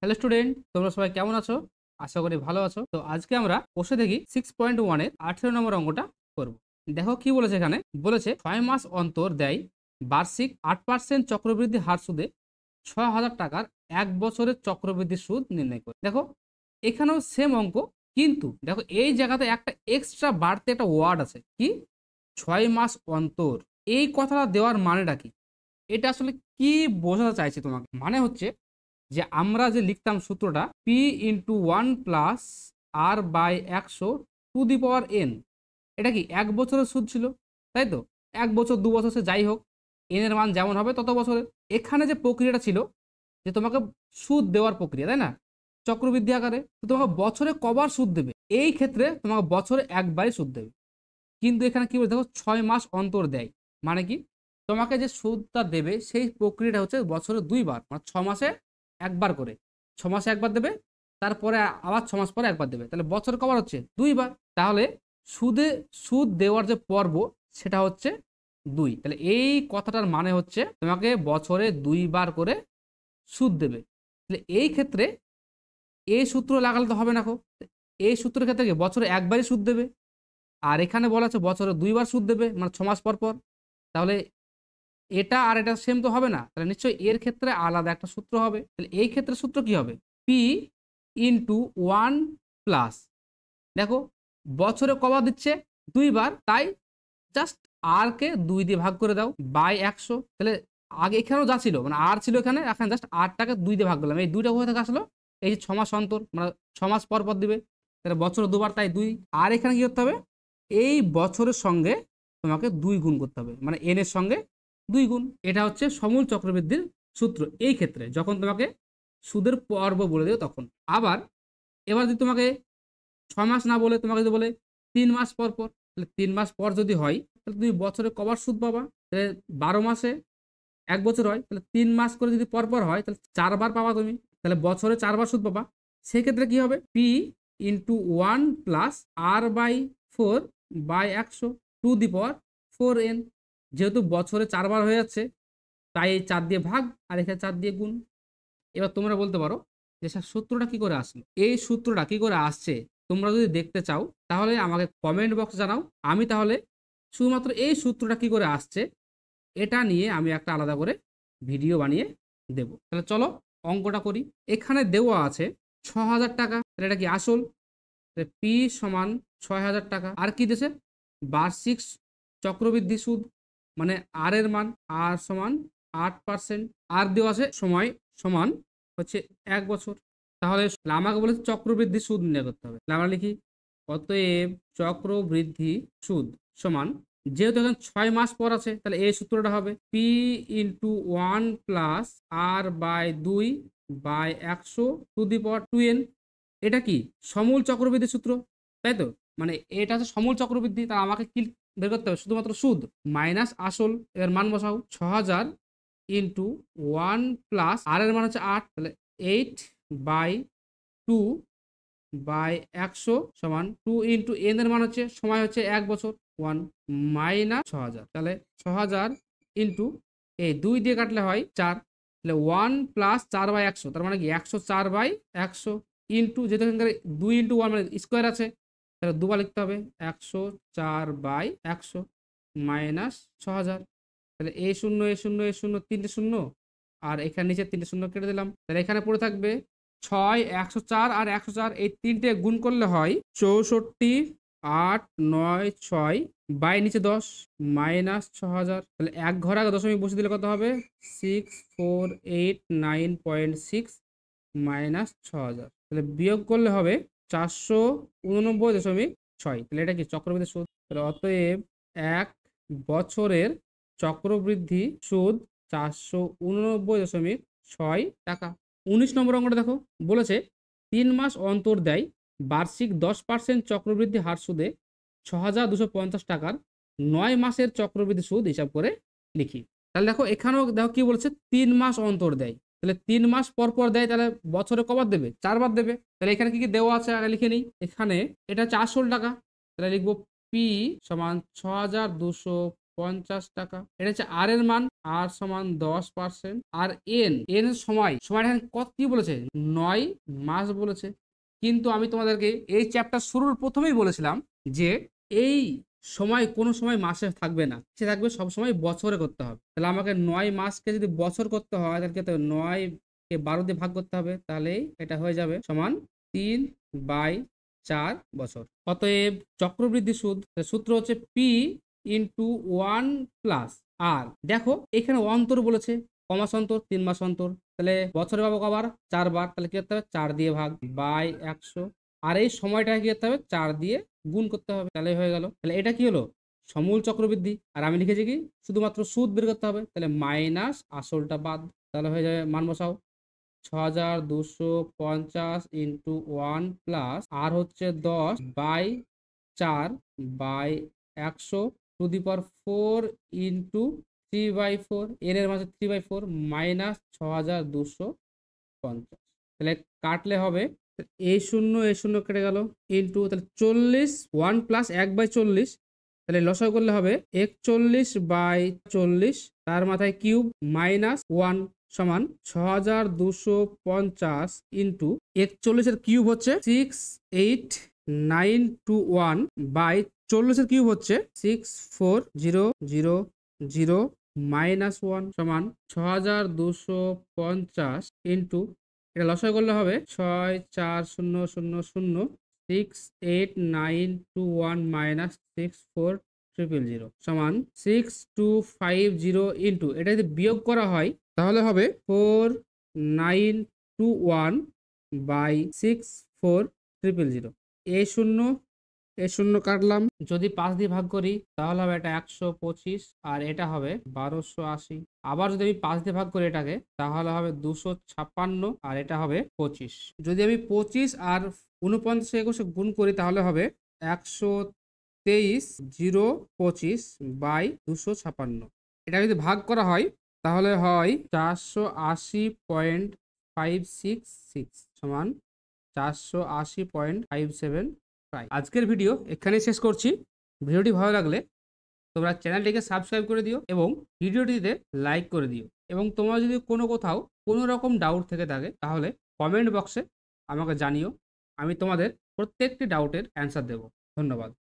Hello student, তোমরা সবাই কেমন আছো? আশা করি ভালো আছো। তো আজকে আমরা বসে দেখি 6.1 এর 18 নম্বর অঙ্কটা করব। দেখো কি বলেছে এখানে। বলেছে 6 মাস অন্তর দেয় বার্ষিক 8% চক্রবৃদ্ধি হার সুদে 6,000 টাকার 1 বছরের চক্রবৃদ্ধি সুদ নির্ণয় করে। দেখো এখানেও সেম অঙ্ক, কিন্তু দেখো এই জায়গাতে একটা এক্সট্রা বাড়তে একটা ওয়ার্ড আছে কি, 6 মাস অন্তর। এই কথাটা দেওয়ার মানেটা কি? এটা আসলে কি বোঝাতে চাইছে তোমাকে? মানে হচ্ছে যে আমরা যে লিখতাম সূত্রটা P into one plus R by 100 to the power n, এটা কি 1 বছরের সুদ ছিল, তাই তো? 1 বছর 2 বছর সে যাই হোক, এন এর মান যেমন হবে তত বছরের। এখানে যে প্রক্রিয়াটা ছিল যে তোমাকে সুদ দেওয়ার প্রক্রিয়া, তাই না, চক্রবৃদ্ধি আকারে, তো তোমাকে বছরে কবার সুদ দেবে? এই ক্ষেত্রে তোমাকে বছরে একবারই সুদ দেবে। কিন্তু এখানে কি বলে দেখো 6 মাস অন্তর দেয়, মানে কি তোমাকে যে সুদটা দেবে সেই প্রক্রিয়াটা হচ্ছে বছরে 2 বার, মানে 6 মাসে একবার করে। 6 মাসে একবার দেবে, তারপরে আবার 6 মাস পরে একবার দেবে, তাহলে বছর কবার হচ্ছে 2 বার। তাহলে সুদে সুদ দেওয়ার যে পর্ব সেটা হচ্ছে 2। তাহলে এই কথাটার মানে হচ্ছে তোমাকে বছরে 2 বার করে সুদ দেবে। তাহলে এই ক্ষেত্রে এই সূত্র লাগালে তো হবে না। এই সূত্রের ক্ষেত্রে কি বছরে একবারই সুদ দেবে, আর এখানে বলা আছে বছরে 2 বার সুদ দেবে, মানে 6 মাস পর পর। তাহলে এটা আর এটা সেম তো হবে না, তাহলে নিশ্চয়ই এর ক্ষেত্রে আলাদা একটা সূত্র হবে। তাহলে এই ক্ষেত্রে সূত্র কি হবে? পি ইন্টু ওয়ান প্লাস, দেখো বছরে কবার দিচ্ছে 2 বার, তাই জাস্ট আর কে 2 দিয়ে ভাগ করে দাও বাই 100। তাহলে আগে এখানেও যা ছিল, মানে আর ছিল এখানে, এখন জাস্ট আরটাকে 2 দিয়ে ভাগ করলাম। এই 2টা কোথা থেকে আসলো? এই যে 6 মাস অন্তর, মানে 6 মাস পর পর দিবে, তাহলে বছরে 2 বার, তাই 2। আর এখানে কি করতে হবে? এই বছরের সঙ্গে তোমাকে 2 গুণ করতে হবে, মানে এন এর সঙ্গে 2 গুণ। এটা হচ্ছে সমূল চক্রবৃদ্ধির সূত্র এই ক্ষেত্রে, যখন তোমাকে সুদের পর্ব বলে দেবে তখন। আবার এবার যদি তোমাকে 6 মাস না বলে তোমাকে যদি বলে 3 মাস পর পর, তাহলে 3 মাস পর যদি হয় তাহলে তুমি বছরে কবার সুদ পাবা? তাহলে 12 মাসে 1 বছর হয়, তাহলে 3 মাস করে যদি পর পর হয় তাহলে 4 বার পাবা তুমি, তাহলে বছরে 4 বার সুদ পাবা। সেক্ষেত্রে কি হবে? P into one plus R by 4/100 to the power 4n। যেহেতু বছরে 4 বার হয়ে যাচ্ছে, তাই এই 4 দিয়ে ভাগ আর এখানে 4 দিয়ে গুণ। এবার তোমরা বলতে পারো যে স্যার সূত্রটা কি করে আসলো? এই সূত্রটা কি করে আসছে তোমরা যদি দেখতে চাও তাহলে আমাকে কমেন্ট বক্সে জানাও। আমি তাহলে শুধুমাত্র এই সূত্রটা কি করে আসছে এটা নিয়ে আমি একটা আলাদা করে ভিডিও বানিয়ে দেব। তাহলে চলো অঙ্কটা করি। এখানে দেওয়া আছে 6,000 টাকা, তাহলে এটা কি আসল? পি সমান 6,000 টাকা। আর কি দিয়েছে? বার্ষিক চক্রবৃদ্ধি সুদ, মানে আর এর মান, আর সমান 8%। আর দেওয়া আছে সময় সমান হচ্ছে 1 বছর। তাহলে আমাকে বলেছে চক্রবৃদ্ধি সুদ নির্ণয় করতে হবে। আমরা লিখি অতএব চক্রবৃদ্ধি সুদ সমান, যেহেতু এখন 6 মাস পর আছে তাহলে এই সূত্রটা হবে P into one plus R by 2/100 to the power 2n। এটা কি সমূল চক্রবৃদ্ধি সূত্র, তাই তো? মানে এটা হচ্ছে সমূল চক্রবৃদ্ধি, তা আমাকে কি বের করতে হবে? শুধুমাত্র সুদ মাইনাস আসল। এর মান বসাও 6,000 ইন্টু ওয়ান প্লাস আর এর মান হচ্ছে 8, তাহলে 8/2/100 সমান 2 ইন্টু এন এর মান হচ্ছে সময় হচ্ছে 1 বছর, 1 মাইনাস 6,000। তাহলে 6,000 ইন্টু এই 2 দিয়ে কাটলে হয় 4, তাহলে 1 প্লাস 4/100, তার মানে কি 104/100 ইন্টু, যেহেতু এখানকার 2 ইন্টু 1 মানে স্কোয়ার আছে, তাহলে দুবার লিখতে হবে 104/100 মাইনাস 6,000। তাহলে এই শূন্য এই শূন্য এই শূন্য 3টে শূন্য, আর এখানে নিচে 3টে শূন্য কেটে দিলাম। তাহলে এখানে পড়ে থাকবে 6, 104 আর 104, এই 3টে গুণ করলে হয় 64, 8, 9, 6 বাই নিচে 10 মাইনাস 6,000। তাহলে এক ঘর আগে দশমিক বসে দিলে কত হবে? 6489.6 মাইনাস 6,000। তাহলে বিয়োগ করলে হবে 489.6। তাহলে এটা কি চক্রবৃদ্ধি সুদ? তাহলে অতএব 1 বছরের চক্রবৃদ্ধি সুদ 489.6 টাকা। 19 নম্বর অঙ্কটা দেখো। বলেছে 3 মাস অন্তর দেয় বার্ষিক 10% চক্রবৃদ্ধি হার সুদে 6,250 টাকার 9 মাসের চক্রবৃদ্ধি সুদ হিসাব করে লিখি। তাহলে দেখো এখানেও দেখো কি বলেছে, 3 মাস অন্তর দেয়, তাহলে 3 মাস পর পর দেয়, তাহলে বছরে কবার দেবে? 4 বার দেবে। তাহলে এখানে কি কি দেওয়া আছে আগে লিখে নিই। এখানে এটা হচ্ছে আসল টাকা, তাহলে লিখবো পি সমান 50 টাকা। এটা হচ্ছে আর এর মান, আর সমান 10%। আর এন এর সময়টা কত কি বলেছে, 9 মাস বলেছে। কিন্তু আমি তোমাদেরকে এই চ্যাপ্টার শুরুর প্রথমেই বলেছিলাম যে এই সময় কোনো সময় মাসে থাকবে না, সে থাকবে সবসময় বছরে করতে হবে। তাহলে আমাকে 9 মাসকে যদি বছর করতে হয় তাহলে তো 9 কে 12 দিয়ে ভাগ করতে হবে, তাহলেই এটা হয়ে যাবে সমান 3/4 বছর। অতএব চক্রবৃদ্ধি সুদ সূত্র হচ্ছে পি ইন্টু 1 প্লাস আর, দেখো এখানে অন্তর বলেছে, কমাস অন্তর, 3 মাস অন্তর, তাহলে বছরে পাবো কবার, 4 বার, তাহলে কি করতে হবে 4 দিয়ে ভাগ বাই 100। আর এই সময়টাকে কি করতে হবে 4 দিয়ে গুণ করতে হবে, তাহলে হয়ে গেল। তাহলে এটা কি হলো, সমূল চক্রবৃদ্ধি। আর আমি লিখেছি কি শুধুমাত্র সুদ বের করতে হবে, তাহলে মাইনাস আসলটা বাদ, তাহলে হয়ে যাবে মান বসাও 6250 ইন্টু 1 প্লাস আর হচ্ছে 10/4/100 ইন্টু 3/4, এর মাঝে 3/4 মাইনাস 6250। তাহলে কাটলে হবে এই শূন্য কেটে গেল ইন্টু, তাহলে 40 1+1/40, তাহলে লসাগু করলে হবে 41/40, তার মাথায় কিউব মাইনাস 1 সমান 6250 ইন্টু 41 এর কিউব হচ্ছে 68921 বাই 40 এর কিউব হচ্ছে 64000 মাইনাস 1 সমান 6250 ইন্টু, এটা লসাগু করলে হবে 64000 68921 মাইনাস 64000 সমান 6250 ইন্টু, এটা যদি বিয়োগ করা হয় তাহলে হবে 4921 বাই 64000। এই শূন্য কাটলাম, যদি 5 দিয়ে ভাগ করি তাহলে হবে এটা 125 আর এটা হবে 1280। আবার যদি আমি 5 দিয়ে ভাগ করি এটাকে তাহলে হবে 256 আর এটা হবে 25। যদি আমি 25 আর 49 গুণ করি তাহলে হবে 123,025 বাই 256। এটা যদি ভাগ করা হয় তাহলে হয় 480.566 সমান 480.57। আজকের ভিডিও এখানেই শেষ করছি। ভিডিওটি ভালো লাগলে তোমরা চ্যানেলটিকে সাবস্ক্রাইব করে দিও এবং ভিডিওটিতে লাইক করে দিও, এবং তোমরা যদি কোথাও কোনো রকম ডাউট থেকে থাকে তাহলে কমেন্ট বক্সে আমাকে জানিও, আমি তোমাদের প্রত্যেকটি ডাউটের অ্যান্সার দেব। ধন্যবাদ।